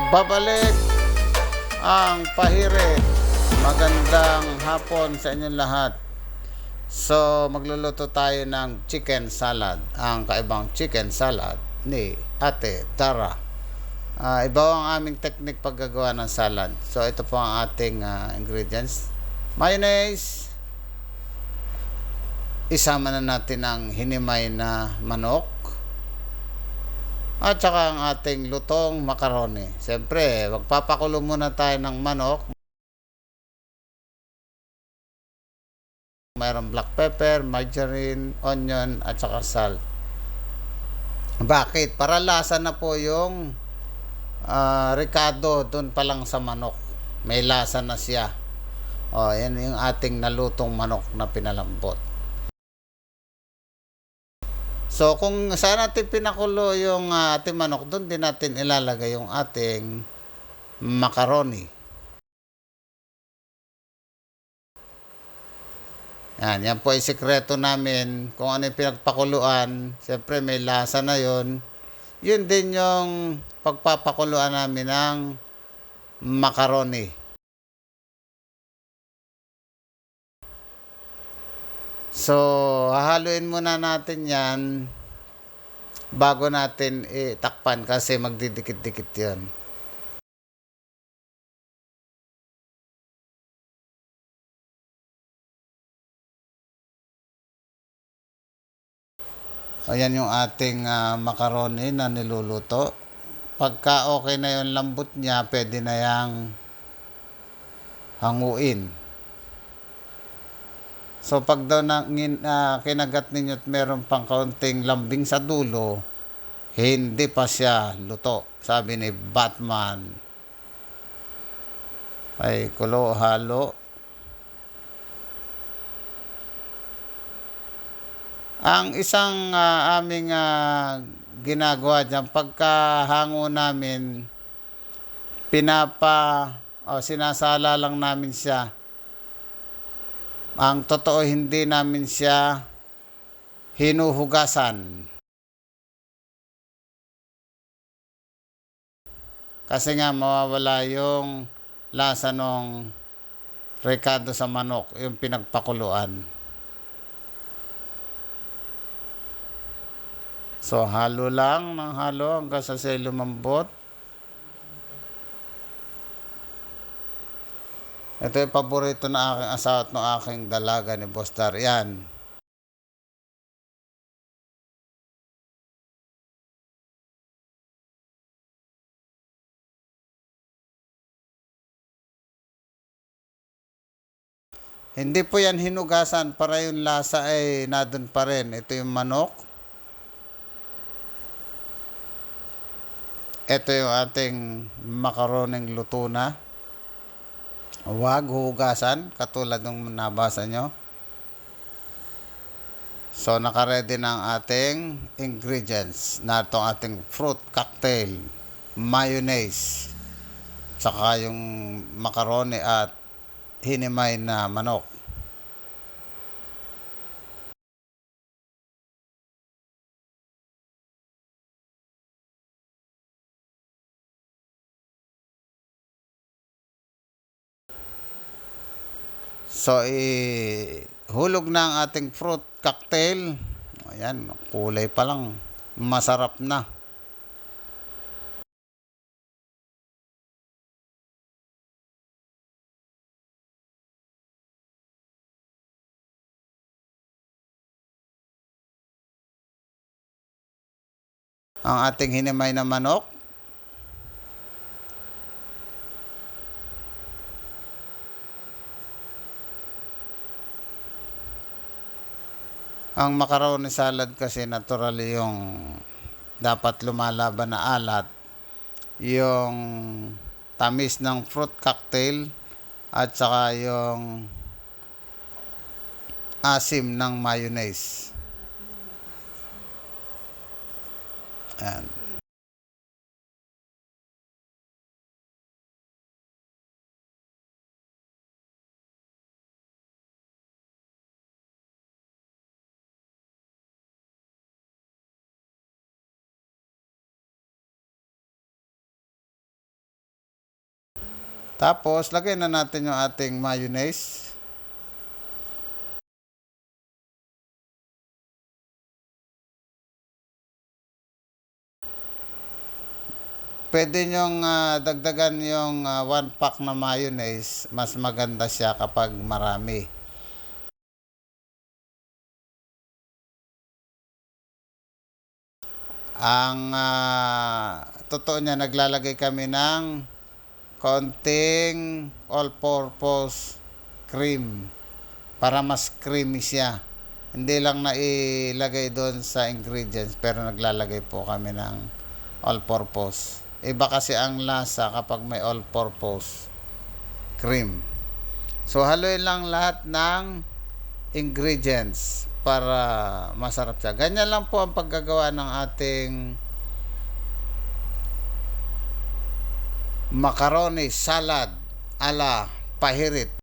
Nagbabalik ang Pahirit. Magandang hapon sa inyong lahat. So, magluluto tayo ng chicken salad. Ang kaibang chicken salad ni Ate Dara. Iba ang aming technique paggagawa ng salad. So, ito po ang ating ingredients. Mayonnaise. Isama na natin ang hinimay na manok. At saka ang ating lutong macaroni. Siyempre, magpapakulo muna tayo ng manok. Mayroong black pepper, margarine, onion, at saka salt. Bakit? Para lasa na po yung ricado dun pa lang sa manok. May lasa na siya. O, yan yung ating nalutong manok na pinalambot. So, kung saan natin pinakulo yung ating manok, doon din natin ilalagay yung ating macaroni. Yan po ay sikreto namin. Kung ano yung pinagpakuluan, siyempre may lasa na yon. Yun din yung pagpapakuluan namin ng macaroni. So, hahaluin muna natin yan bago natin itakpan kasi magdidikit-dikit yun. Ayan yung ating macaroni na niluluto. Pagka okay na yung lambot niya, pwede na yang hanguin. So pag daw kinagat ninyo at meron pang kaunting lambing sa dulo, hindi pa siya luto. Sabi ni Batman. Ay kulo, halo. Ang isang aming ginagawa dyan, pagkahango namin, sinasala lang namin siya. Ang totoo, hindi namin siya hinuhugasan. Kasi nga mawawala yung lasa ng ricado sa manok, yung pinagpakuluan. So, halo lang ng halo hanggang sa lumambot. Ito yung paborito na aking asawa at ng aking dalaga ni Boss Dar. Yan. Hindi po yan hinugasan para yung lasa ay nadun pa rin. Ito yung manok. Ito yung ating makaroning luto na. Huwag hugasan katulad ng nabasa nyo. So, nakaredy na ang ating ingredients. Na itong ating fruit cocktail, mayonnaise, saka yung macaroni at hinimay na manok. So, hulog na ang ating fruit cocktail. Ayan, kulay pa lang. Masarap na. Ang ating hinimay na manok. Ang macaroni salad kasi natural yung dapat lumalaban na alat. Yung tamis ng fruit cocktail at saka yung asim ng mayonnaise. Ayan. Tapos, lagay na natin yung ating mayonnaise. Pwede nyong dagdagan yung 1 pack na mayonnaise. Mas maganda siya kapag marami. Ang totoo niya, naglalagay kami ng konting all-purpose cream para mas creamy siya. Hindi lang na ilagay doon sa ingredients, pero naglalagay po kami ng all-purpose. Iba kasi ang lasa kapag may all-purpose cream. So, haluin lang lahat ng ingredients para masarap siya. Ganyan lang po ang paggagawa ng ating macaroni salad ala pahirit.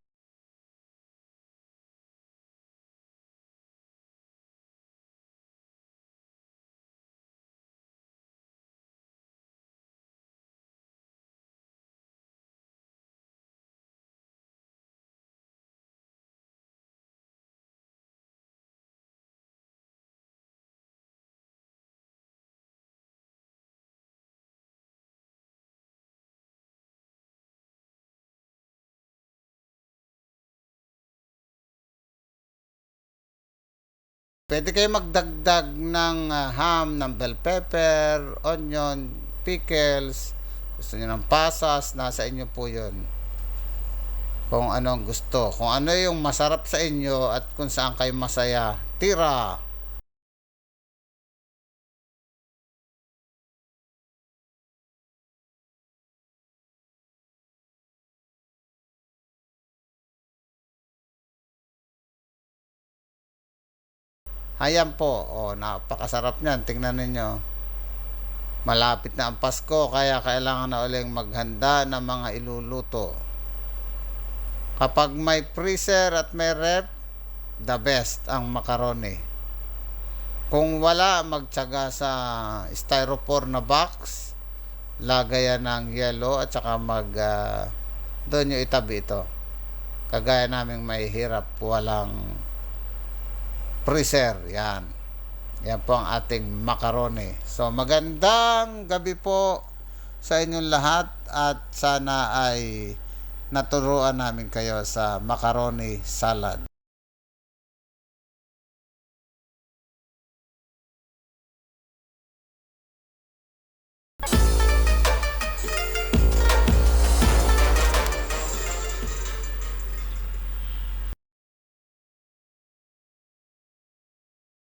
Pwede kayo magdagdag ng ham, ng bell pepper, onion, pickles. Gusto niyo ng pasas, nasa inyo po yun. Kung ano ang gusto. Kung ano yung masarap sa inyo at kung saan kayo masaya. Tira! Ayan po. Napakasarap niyan. Tingnan ninyo. Malapit na ang Pasko, kaya kailangan na uling maghanda ng mga iluluto. Kapag may freezer at may rep, the best ang macaroni. Kung wala, magtyaga sa styrofoam na box, lagayan ng yellow at saka doon nyo itabi ito. Kagaya naming may hirap, walang freezer. Yan po ang ating macaroni. So, magandang gabi po sa inyong lahat at sana ay naturuan namin kayo sa macaroni salad.